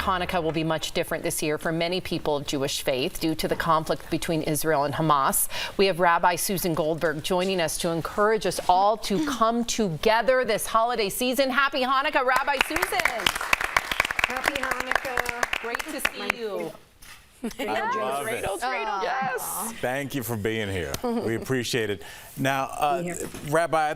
Hanukkah will be much different this year for many people of Jewish faith due to the conflict between Israel and Hamas. We have Rabbi Susan Goldberg joining us to encourage us all to come together this holiday season. Happy Hanukkah, Rabbi Susan. Happy Hanukkah. Great to see you. I love it. Yes. Thank you for being here. We appreciate it. Now, Rabbi,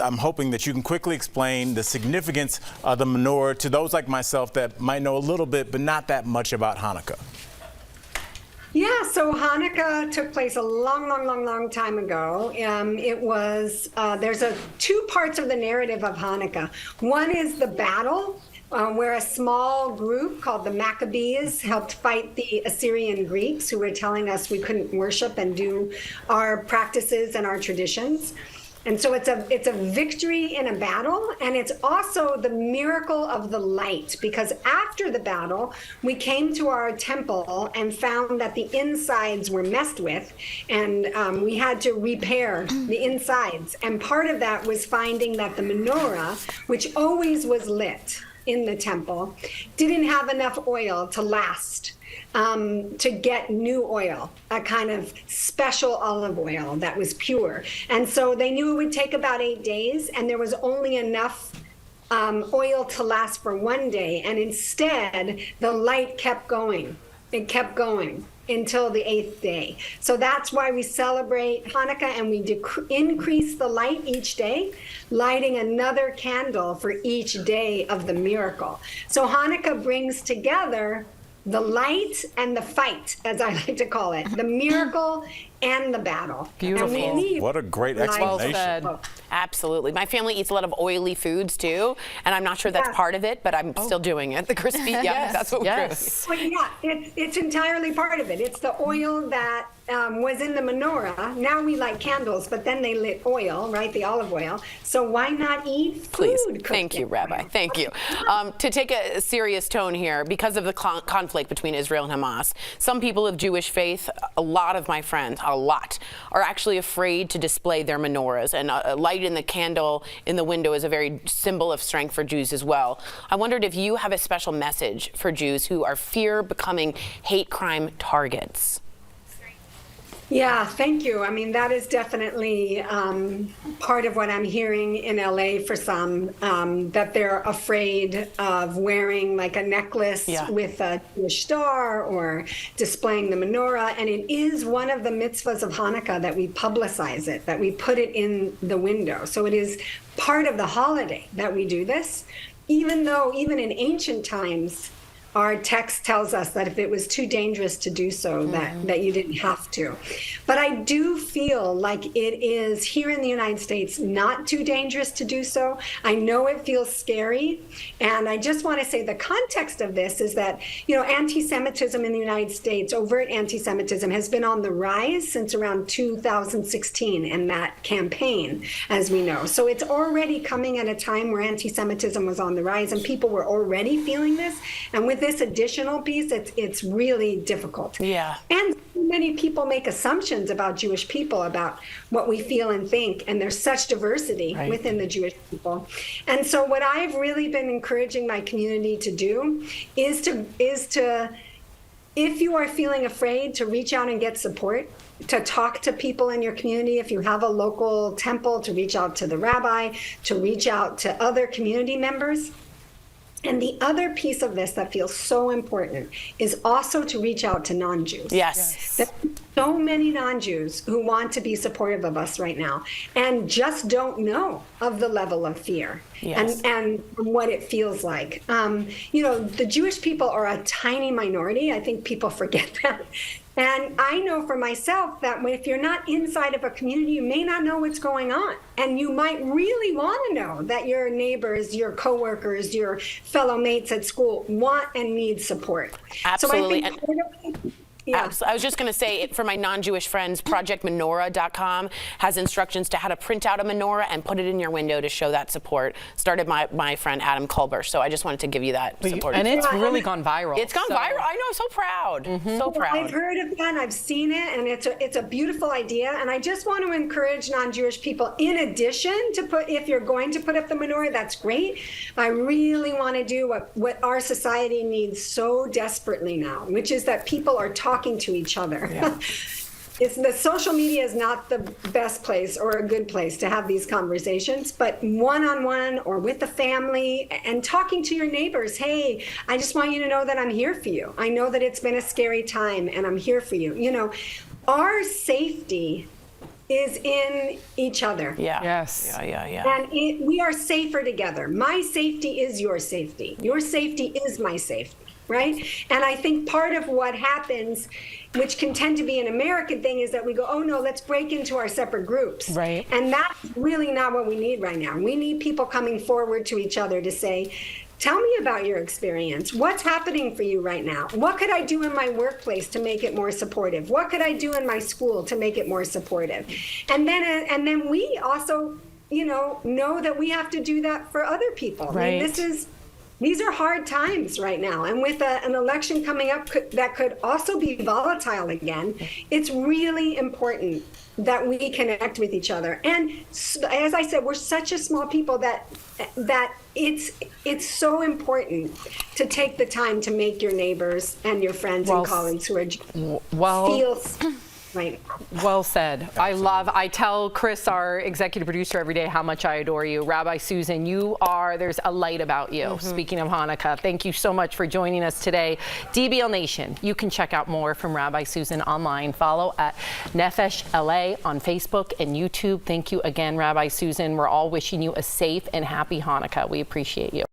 I'm hoping that you can quickly explain the significance of the menorah to those like myself that might know a little bit, but not that much about Hanukkah. Yeah, so Hanukkah took place a long time ago. There's two parts of the narrative of Hanukkah. One is the battle, where a small group called the Maccabees helped fight the Assyrian Greeks who were telling us we couldn't worship and do our practices and our traditions. And so it's a victory in a battle, and it's also the miracle of the light, because after the battle, we came to our temple and found that the insides were messed with, and we had to repair the insides. And part of that was finding that the menorah, which always was lit in the temple, didn't have enough oil to last, to get new oil, a kind of special olive oil that was pure. And so they knew it would take about 8 days, and there was only enough oil to last for 1 day. And instead, the light kept going. It kept going until the 8th day. So that's why we celebrate Hanukkah, and we increase the light each day, lighting another candle for each day of the miracle. So Hanukkah brings together the light and the fight, as I like to call it, the miracle and the battle. Beautiful. What a great explanation. Well said. Absolutely. My family eats a lot of oily foods too, and I'm not sure that's part of it, but I'm still doing it. The crispy, that's what we're doing. Well, yeah, it's entirely part of it. It's the oil that was in the menorah. Now we light candles, but then they lit oil, right? The olive oil. So why not eat food? Please. Thank you, Rabbi. Thank you. To take a serious tone here, because of the conflict between Israel and Hamas, some people of Jewish faith, a lot of my friends, are actually afraid to display their menorahs, and lighting the candle in the window is a very symbol of strength for Jews as well. I wondered if you have a special message for Jews who are fear becoming hate crime targets. Yeah, thank you. I mean, that is definitely part of what I'm hearing in LA for some, that they're afraid of wearing like a necklace with a Jewish star or displaying the menorah. And it is one of the mitzvahs of Hanukkah that we publicize it, that we put it in the window. So it is part of the holiday that we do this, even though even in ancient times, our text tells us that if it was too dangerous to do so, that you didn't have to. But I do feel like it is here in the United States not too dangerous to do so. I know it feels scary. And I just want to say the context of this is that, anti-Semitism in the United States, overt anti-Semitism, has been on the rise since around 2016 in that campaign, as we know. So it's already coming at a time where anti-Semitism was on the rise and people were already feeling this. And with this additional piece, it's really difficult. Yeah. And many people make assumptions about Jewish people, about what we feel and think, and there's such diversity within the Jewish people. And so what I've really been encouraging my community to do is to, if you are feeling afraid, to reach out and get support, to talk to people in your community. If you have a local temple, to reach out to the rabbi, to reach out to other community members. And the other piece of this that feels so important is also to reach out to non-Jews. Yes. There are so many non-Jews who want to be supportive of us right now and just don't know of the level of fear and what it feels like. The Jewish people are a tiny minority. I think people forget that. And I know for myself that if you're not inside of a community, you may not know what's going on. And you might really want to know that your neighbors, your coworkers, your fellow mates at school want and need support. Absolutely. So I think Yeah. I was just going to say, for my non-Jewish friends, projectmenorah.com has instructions to how to print out a menorah and put it in your window to show that support. Started my friend Adam Culber, so I just wanted to give you that support. And it's really gone viral. It's gone viral. I know, so proud. So proud. I've heard of that, and I've seen it, and it's a beautiful idea. And I just want to encourage non-Jewish people, in addition to if you're going to put up the menorah, that's great. I really want to do what our society needs so desperately now, which is that people are talking to each other. Yeah. The social media is not the best place or a good place to have these conversations, but one-on-one or with the family and talking to your neighbors. Hey, I just want you to know that I'm here for you. I know that it's been a scary time and I'm here for you. You know, our safety is in each other. Yeah. Yes. Yeah. And we are safer together. My safety is your safety. Your safety is my safety. Right? And I think part of what happens, which can tend to be an American thing, is that we go, oh no, let's break into our separate groups. Right. And that's really not what we need right now. We need people coming forward to each other to say, tell me about your experience. What's happening for you right now? What could I do in my workplace to make it more supportive? What could I do in my school to make it more supportive? And then we also, know that we have to do that for other people. Right. I mean, these are hard times right now. And with an election coming up that could also be volatile again, it's really important that we connect with each other. And as I said, we're such a small people that it's so important to take the time to make your neighbors and your friends and colleagues who are feel right. Well said. I tell Chris, our executive producer, every day how much I adore you. Rabbi Susan, there's a light about you. Speaking of Hanukkah, thank you so much for joining us today. DBL Nation, you can check out more from Rabbi Susan online. Follow at Nefesh LA on Facebook and YouTube. Thank you again, Rabbi Susan. We're all wishing you a safe and happy Hanukkah. We appreciate you.